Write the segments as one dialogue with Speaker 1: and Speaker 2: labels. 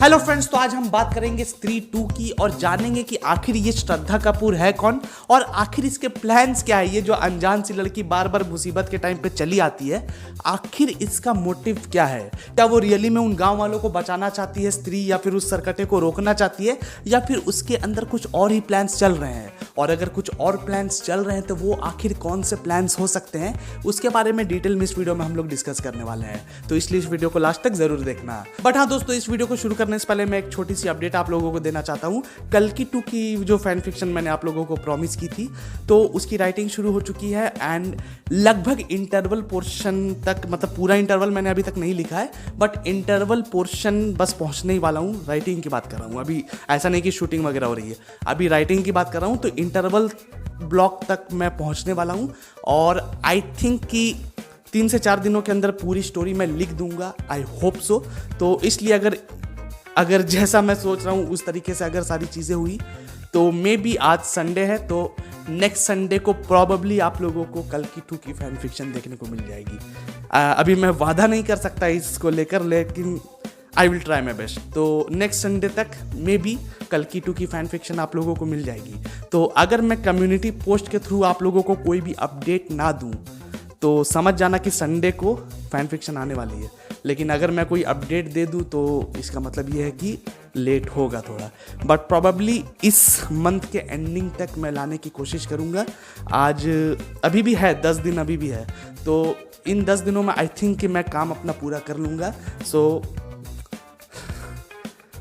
Speaker 1: Hello friends, तो आज हम बात करेंगे स्त्री 2 की और जानेंगे कि आखिर ये श्रद्धा कपूर है कौन और आखिर इसके प्लान्स क्या है। ये जो अनजान सी लड़की बार बार मुसीबत के टाइम पे चली आती है, आखिर इसका मोटिव क्या है। क्या वो रियली में उन गांव वालों को बचाना चाहती है स्त्री, या फिर उस सरकटे को रोकना चाहती है, या फिर उसके अंदर कुछ और ही प्लान्स चल रहे हैं। और अगर कुछ और प्लान्स चल रहे हैं तो वो आखिर कौन से प्लान्स हो सकते हैं, उसके बारे में डिटेल में इस वीडियो में हम लोग डिस्कस करने वाले हैं। तो इसलिए इस वीडियो को लास्ट तक जरूर देखना। बट हाँ दोस्तों, इस वीडियो को शुरू करने से पहले मैं एक छोटी सी अपडेट आप लोगों को देना चाहता हूँ। कल्कि 2 की जो फैन फिक्शन मैंने आप लोगों को प्रॉमिस की थी, तो उसकी राइटिंग शुरू हो चुकी है एंड लगभग इंटरवल पोर्शन तक, मतलब पूरा इंटरवल मैंने अभी तक नहीं लिखा है, बट इंटरवल पोर्शन बस पहुंचने ही वाला हूँ। राइटिंग की बात कर रहा हूँ अभी, ऐसा नहीं कि शूटिंग वगैरह हो रही है, अभी राइटिंग की बात कर रहा हूँ। तो इंटरवल ब्लॉक तक मैं पहुंचने वाला हूँ और आई थिंक कि 3 से 4 दिनों के अंदर पूरी स्टोरी मैं लिख दूंगा, आई होप सो। तो इसलिए अगर जैसा मैं सोच रहा हूँ उस तरीके से अगर सारी चीज़ें हुई तो मे बी आज संडे है, तो नेक्स्ट संडे को प्रॉबेबली आप लोगों को कल्कि 2 की फैन फिक्शन देखने को मिल जाएगी। अभी मैं वादा नहीं कर सकता इसको लेकर, लेकिन I will try my best. तो नेक्स्ट संडे तक मे बी कल्कि 2 की फैन फिक्शन आप लोगों को मिल जाएगी। तो अगर मैं कम्युनिटी पोस्ट के थ्रू आप लोगों को कोई भी अपडेट ना दूँ तो समझ जाना कि संडे को फैन फिक्शन आने वाली है। लेकिन अगर मैं कोई अपडेट दे दूं तो इसका मतलब ये है कि लेट होगा थोड़ा, बट प्रॉबेबली इस मंथ के एंडिंग तक मैं लाने की कोशिश करूंगा। आज अभी भी है 10 दिन अभी भी है, तो इन 10 दिनों में आई थिंक कि मैं काम अपना पूरा कर लूँगा। सो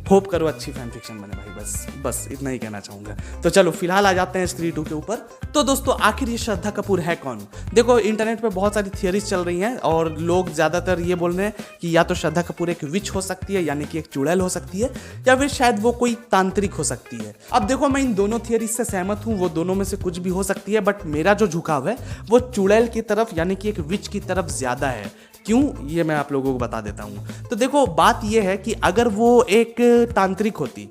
Speaker 1: होप करो अच्छी फैन फिक्शन बने भाई, बस इतना ही कहना चाहूँगा। तो चलो फिलहाल आ जाते हैं स्त्री 2 के ऊपर। तो दोस्तों, आखिर ये श्रद्धा कपूर है कौन। देखो, इंटरनेट पे बहुत सारी थियरीज चल रही हैं और लोग ज़्यादातर ये बोल रहे हैं कि या तो श्रद्धा कपूर एक विच हो सकती है, यानी कि एक चुड़ैल हो सकती है, या फिर शायद वो कोई तांत्रिक हो सकती है। अब देखो, मैं इन दोनों थियरीज से सहमत हूँ, वो दोनों में से कुछ भी हो सकती है, बट मेरा जो झुकाव है वो चुड़ैल की तरफ, यानी कि एक विच की तरफ ज़्यादा है। क्यों, ये मैं आप लोगों को बता देता हूँ। तो देखो, बात ये है कि अगर वो एक तांत्रिक होती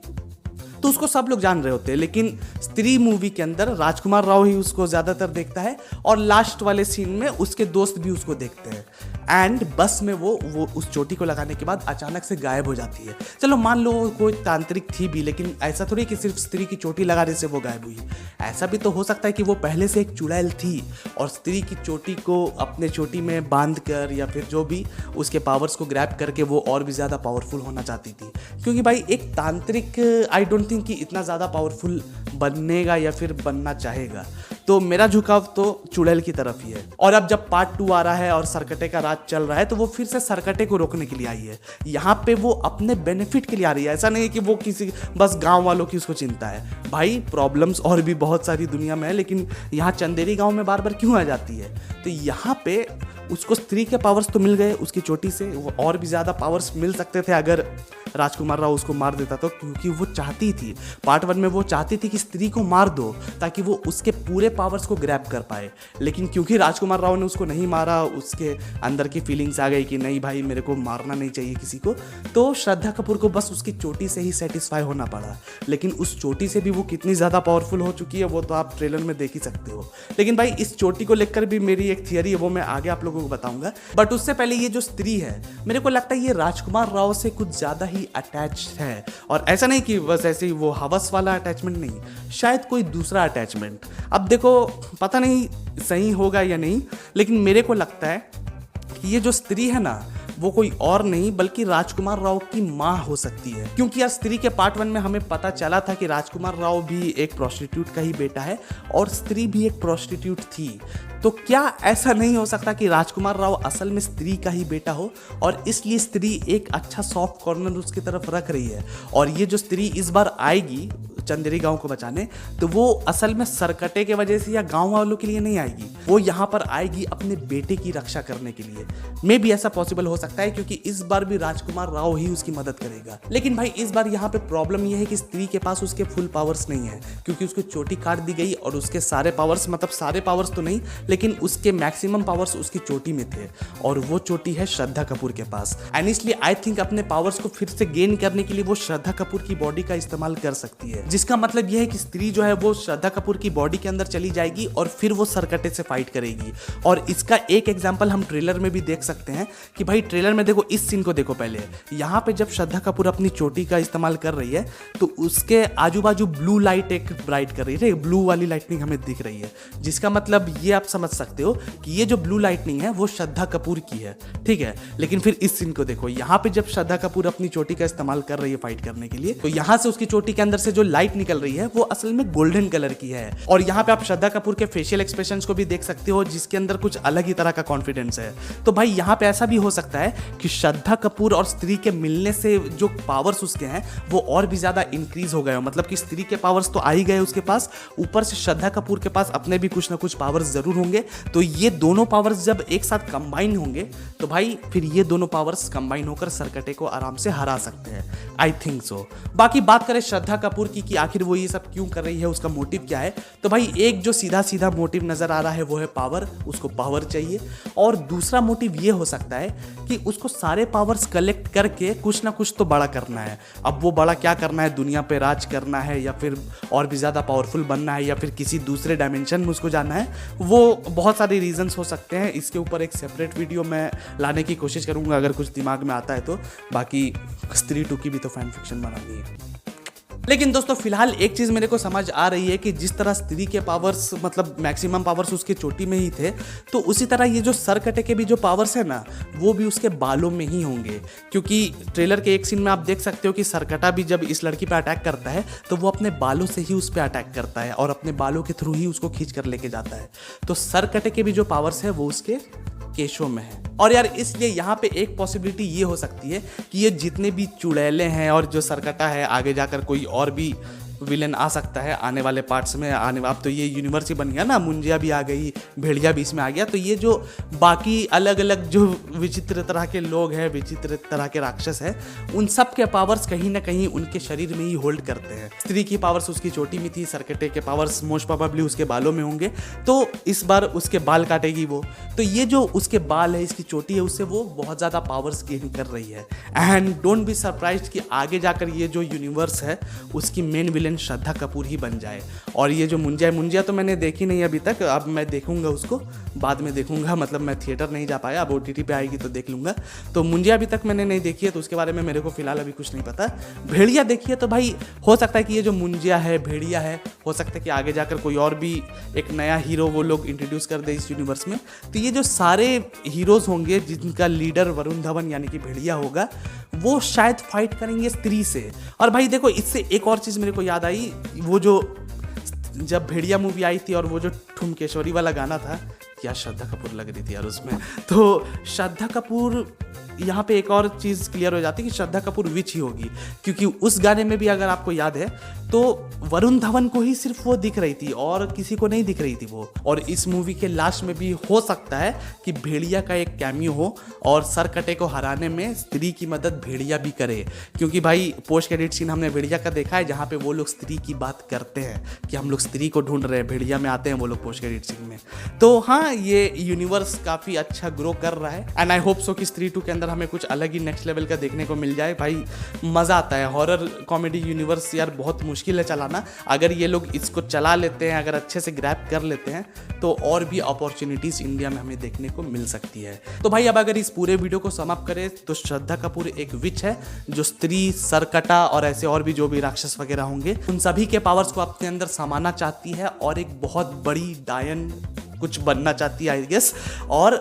Speaker 1: तो उसको सब लोग जान रहे होते, लेकिन स्त्री मूवी के अंदर राजकुमार राव ही उसको ज़्यादातर देखता है और लास्ट वाले सीन में उसके दोस्त भी उसको देखते हैं। एंड बस में वो उस चोटी को लगाने के बाद अचानक से गायब हो जाती है। चलो मान लो कोई तांत्रिक थी भी, लेकिन ऐसा थोड़ी कि सिर्फ स्त्री की चोटी लगाने से वो गायब हुई। ऐसा भी तो हो सकता है कि वो पहले से एक चुड़ैल थी और स्त्री की चोटी को अपने चोटी में बांध कर, या फिर जो भी उसके पावर्स को ग्रैब करके वो और भी ज़्यादा पावरफुल होना चाहती थी। क्योंकि भाई एक तांत्रिक आई डोंट थिंक कि इतना ज़्यादा पावरफुल बनेगा या फिर बनना चाहेगा। तो मेरा झुकाव तो चुड़ैल की तरफ ही है। और अब जब पार्ट 2 आ रहा है और सरकटे का राज चल रहा है, तो वो फिर से सरकटे को रोकने के लिए आई है। यहाँ पे वो अपने बेनिफिट के लिए आ रही है। ऐसा नहीं है कि वो किसी बस गांव वालों की उसको चिंता है। भाई प्रॉब्लम्स और भी बहुत सारी दुनिया में है, लेकिन यहाँ चंदेरी गांव में बार बार क्यों आ जाती है। तो यहाँ पे उसको स्त्री के पावर्स तो मिल गए उसकी चोटी से, वो और भी ज़्यादा पावर्स मिल सकते थे अगर राजकुमार राव उसको मार देता। तो क्योंकि वो चाहती थी, पार्ट 1 में वो चाहती थी कि स्त्री को मार दो ताकि वो उसके पूरे पावर्स को ग्रैब कर पाए। लेकिन क्योंकि राजकुमार राव ने उसको नहीं मारा, उसके अंदर की फीलिंग्स आ गई कि नहीं भाई, मेरे को मारना नहीं चाहिए किसी को, तो श्रद्धा कपूर को बस उसकी चोटी से ही सेटिस्फाई होना पड़ा। लेकिन उस चोटी से भी वो कितनी ज़्यादा पावरफुल हो चुकी है वो तो आप ट्रेलर में देख ही सकते हो। लेकिन भाई इस चोटी को लेकर भी मेरी एक थियरी है, वो मैं आगे आप लोगों को बताऊंगा। बट उससे पहले ये जो स्त्री है, मेरे को लगता है ये राजकुमार राव से कुछ ज़्यादा ही अटैच है। और ऐसा नहीं कि बस ऐसे ही वो हवस वाला अटैचमेंट नहीं, शायद कोई दूसरा अटैचमेंट। अब देखो, पता नहीं सही होगा या नहीं, लेकिन मेरे को लगता है कि ये जो स्त्री है ना, वो कोई और नहीं बल्कि राजकुमार राव की माँ हो सकती है। क्योंकि यार स्त्री के पार्ट 1 में हमें पता चला था कि राजकुमार राव भी एक प्रोस्टिट्यूट का ही बेटा है और स्त्री भी एक प्रोस्टिट्यूट थी। तो क्या ऐसा नहीं हो सकता कि राजकुमार राव असल में स्त्री का ही बेटा हो और इसलिए स्त्री एक अच्छा सॉफ्ट कॉर्नर उसकी तरफ रख रही है। और ये जो स्त्री इस बार आएगी चंदेरी गांव को बचाने, तो वो असल में सरकटे के वजह से या गांव वालों के लिए नहीं आएगी, वो यहाँ पर आएगी अपने बेटे की रक्षा करने के लिए। मे भी ऐसा पॉसिबल हो सकता है क्योंकि इस बार भी राजकुमार राव ही उसकी मदद करेगा। लेकिन भाई इस बार यहाँ पे प्रॉब्लम यह है कि स्त्री के पास उसके फुल पावर्स नहीं है, क्योंकि उसको चोटी काट दी गई और उसके सारे पावर्स, मतलब सारे पावर्स तो नहीं, लेकिन उसके मैक्सिमम पावर्स उसकी चोटी में थे और वो चोटी है श्रद्धा कपूर के पास। एंड इसलिए आई थिंक अपने पावर्स को फिर से गेन करने के लिए वो श्रद्धा कपूर की बॉडी का इस्तेमाल कर सकती है। जिसका मतलब यह है कि स्त्री जो है वो श्रद्धा कपूर की बॉडी के अंदर चली जाएगी और फिर वो सरकटे से फाइट करेगी। और इसका एक एग्जांपल हम ट्रेलर में भी देख सकते हैं कि भाई ट्रेलर में देखो, इस सीन को देखो पहले, यहाँ पे जब श्रद्धा कपूर अपनी चोटी का इस्तेमाल कर रही है तो उसके आजू बाजू ब्लू लाइट एक ब्राइट कर रही है, ब्लू वाली लाइटनिंग हमें दिख रही है, जिसका मतलब ये आप समझ सकते हो कि ये जो ब्लू लाइटनिंग है वो श्रद्धा कपूर की है, ठीक है। लेकिन फिर इस सीन को देखो, यहाँ पे जब श्रद्धा कपूर अपनी चोटी का इस्तेमाल कर रही है फाइट करने के लिए, तो यहाँ से उसकी चोटी के अंदर से जो लाइट निकल रही है वो असल में गोल्डन कलर की है। और यहाँ पे आप श्रद्धा कपूर के फेशियल एक्सप्रेशंस को भी देख सकते हो, जिसके अंदर कुछ अलग ही तरह का कॉन्फिडेंस है। तो भाई यहाँ पे ऐसा भी हो सकता है कि श्रद्धा कपूर और स्त्री के मिलने से जो पावर्स उसके हैं वो और भी ज्यादा इंक्रीज हो गए हो, मतलब कि स्त्री के पावर्स तो आ ही गए उसके पास, ऊपर से श्रद्धा कपूर के पास अपने भी कुछ ना कुछ पावर्स जरूर होंगे। तो ये दोनों पावर्स जब एक साथ कंबाइन होंगे तो भाई फिर ये दोनों पावर्स कंबाइन होकर सरकटे को आराम से हरा सकते हैं, आई थिंक सो। बाकी बात करें श्रद्धा कपूर की कि आखिर वो ये सब क्यों कर रही है, उसका मोटिव क्या है, तो भाई एक जो सीधा सीधा मोटिव नजर आ रहा है वो है पावर, उसको पावर चाहिए। और दूसरा मोटिव ये हो सकता है कि उसको सारे पावर्स कलेक्ट करके कुछ ना कुछ तो बड़ा करना है। अब वो बड़ा क्या करना है, दुनिया पे राज करना है या फिर और भी ज़्यादा पावरफुल बनना है या फिर किसी दूसरे डायमेंशन में उसको जाना है, वो बहुत सारे रीजंस हो सकते हैं। इसके ऊपर एक सेपरेट वीडियो मैं लाने की कोशिश करूँगा अगर कुछ दिमाग में आता है तो। बाकी स्त्री 2 की भी तो फैन फिक्शन बनानी है। लेकिन दोस्तों फिलहाल एक चीज़ मेरे को समझ आ रही है कि जिस तरह स्त्री के पावर्स मतलब मैक्सिमम पावर्स उसके चोटी में ही थे, तो उसी तरह ये जो सरकटे के भी जो पावर्स है ना वो भी उसके बालों में ही होंगे। क्योंकि ट्रेलर के एक सीन में आप देख सकते हो कि सरकटा भी जब इस लड़की पे अटैक करता है तो वो अपने बालों से ही उस पर अटैक करता है और अपने बालों के थ्रू ही उसको खींच कर लेके जाता है। तो सरकटे के भी जो पावर्स है वो उसके केशों में है। और यार इसलिए यहाँ पे एक पॉसिबिलिटी ये हो सकती है कि ये जितने भी चुड़ैले हैं और जो सरकटा है, आगे जाकर कोई और भी विलेन आ सकता है आने वाले पार्ट्स में। अब तो ये यूनिवर्स ही बन गया ना, मुंजिया भी आ गई, भेड़िया भी इसमें आ गया, तो ये जो बाकी अलग अलग जो विचित्र तरह के लोग हैं, विचित्र तरह के राक्षस हैं, उन सब के पावर्स कहीं ना कहीं उनके शरीर में ही होल्ड करते हैं। स्त्री की पावर्स उसकी चोटी में थी, सरकटे के पावर्स मोस्ट प्रोबेबली उसके बालों में होंगे, तो इस बार उसके बाल काटेगी वो, तो ये जो उसके बाल है, इसकी चोटी है, उससे वो बहुत ज़्यादा पावर्स गेन कर रही है। एंड डोंट बी सरप्राइज्ड कि आगे जाकर ये जो यूनिवर्स है उसकी मेन विलेन श्रद्धा कपूर ही बन जाए। और ये जो मुंजिया तो मैंने देखी नहीं अभी तक, अब मैं देखूंगा उसको, बाद में देखूंगा, मतलब मैं थिएटर नहीं जा पाया, अब OTT पे आएगी तो देख लूंगा। तो मुंजिया अभी तक मैंने नहीं देखी है तो उसके बारे में मेरे को फिलहाल अभी कुछ नहीं पता। भेड़िया देखिए तो भाई हो सकता है कि ये जो मुंजिया है, भेड़िया है, हो सकता है कि आगे जाकर कोई और भी एक नया हीरो वो लोग इंट्रोड्यूस कर दे इस यूनिवर्स में। तो ये जो सारे हीरोज होंगे जिनका लीडर वरुण धवन यानी कि भेड़िया होगा, वो शायद फाइट करेंगे स्त्री से। और भाई देखो इससे एक और चीज़ मेरे को याद आई, वो जो जब भेड़िया मूवी आई थी और वो जो ठुमकेश्वरी वाला गाना था, क्या श्रद्धा कपूर लग रही थी यार उसमें। तो श्रद्धा कपूर यहाँ पे एक और चीज़ क्लियर हो जाती है कि श्रद्धा कपूर विच ही होगी, क्योंकि उस गाने में भी अगर आपको याद है तो वरुण धवन को ही सिर्फ वो दिख रही थी और किसी को नहीं दिख रही थी वो। और इस मूवी के लास्ट में भी हो सकता है कि भेड़िया का एक कैमियो हो और सरकटे को हराने में स्त्री की मदद भेड़िया भी करे, क्योंकि भाई पोस्ट क्रेडिट सीन हमने भेड़िया का देखा है जहाँ पे वो लोग स्त्री की बात करते हैं कि हम लोग स्त्री को ढूंढ रहे हैं, भेड़िया में आते हैं वो लोग पोस्ट क्रेडिट सीन में। तो हाँ, ये यूनिवर्स काफ़ी अच्छा ग्रो कर रहा है एंड आई होप सो कि स्त्री 2 के अंदर हमें कुछ अलग ही नेक्स्ट लेवल का देखने को मिल जाए। भाई मज़ा आता है, हॉरर कॉमेडी यूनिवर्स यार बहुत मुश्किल है चलाना। अगर ये लोग इसको चला लेते हैं, अगर अच्छे से ग्रैब कर लेते हैं तो और भी अपॉर्चुनिटीज़ इंडिया में हमें देखने को मिल सकती है। तो भाई अब अगर इस पूरे वीडियो को समाप्त करें तो श्रद्धा कपूर एक विच है जो स्त्री, सरकटा और ऐसे और भी जो भी राक्षस वगैरह होंगे उन सभी के पावर्स को अपने अंदर समाना चाहती है और एक बहुत बड़ी डायन कुछ बनना चाहती है आई गेस। और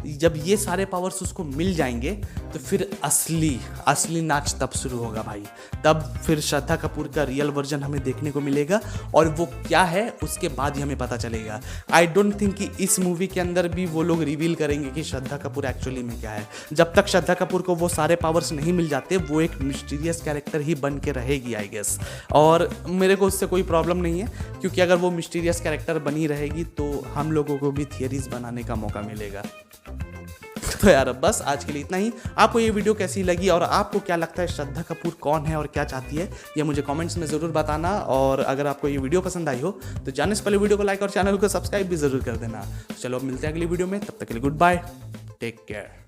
Speaker 1: जब ये सारे पावर्स उसको मिल जाएंगे तो फिर असली नाच तब शुरू होगा भाई। तब फिर श्रद्धा कपूर का रियल वर्जन हमें देखने को मिलेगा और वो क्या है उसके बाद ही हमें पता चलेगा। आई डोंट थिंक कि इस मूवी के अंदर भी वो लोग रिवील करेंगे कि श्रद्धा कपूर एक्चुअली में क्या है। जब तक श्रद्धा कपूर को वो सारे पावर्स नहीं मिल जाते वो एक मिस्टीरियस कैरेक्टर ही बन के रहेगी आई गेस। और मेरे को उससे कोई प्रॉब्लम नहीं है, क्योंकि अगर वो मिस्टीरियस कैरेक्टर बनी रहेगी तो हम लोगों को भी थियरीज बनाने का मौका मिलेगा। तो यार बस आज के लिए इतना ही। आपको ये वीडियो कैसी लगी और आपको क्या लगता है श्रद्धा कपूर कौन है और क्या चाहती है, ये मुझे कमेंट्स में ज़रूर बताना। और अगर आपको ये वीडियो पसंद आई हो तो जाने से पहले वीडियो को लाइक और चैनल को सब्सक्राइब भी ज़रूर कर देना। चलो अब मिलते हैं अगली वीडियो में, तब तक के लिए गुड बाय, टेक केयर।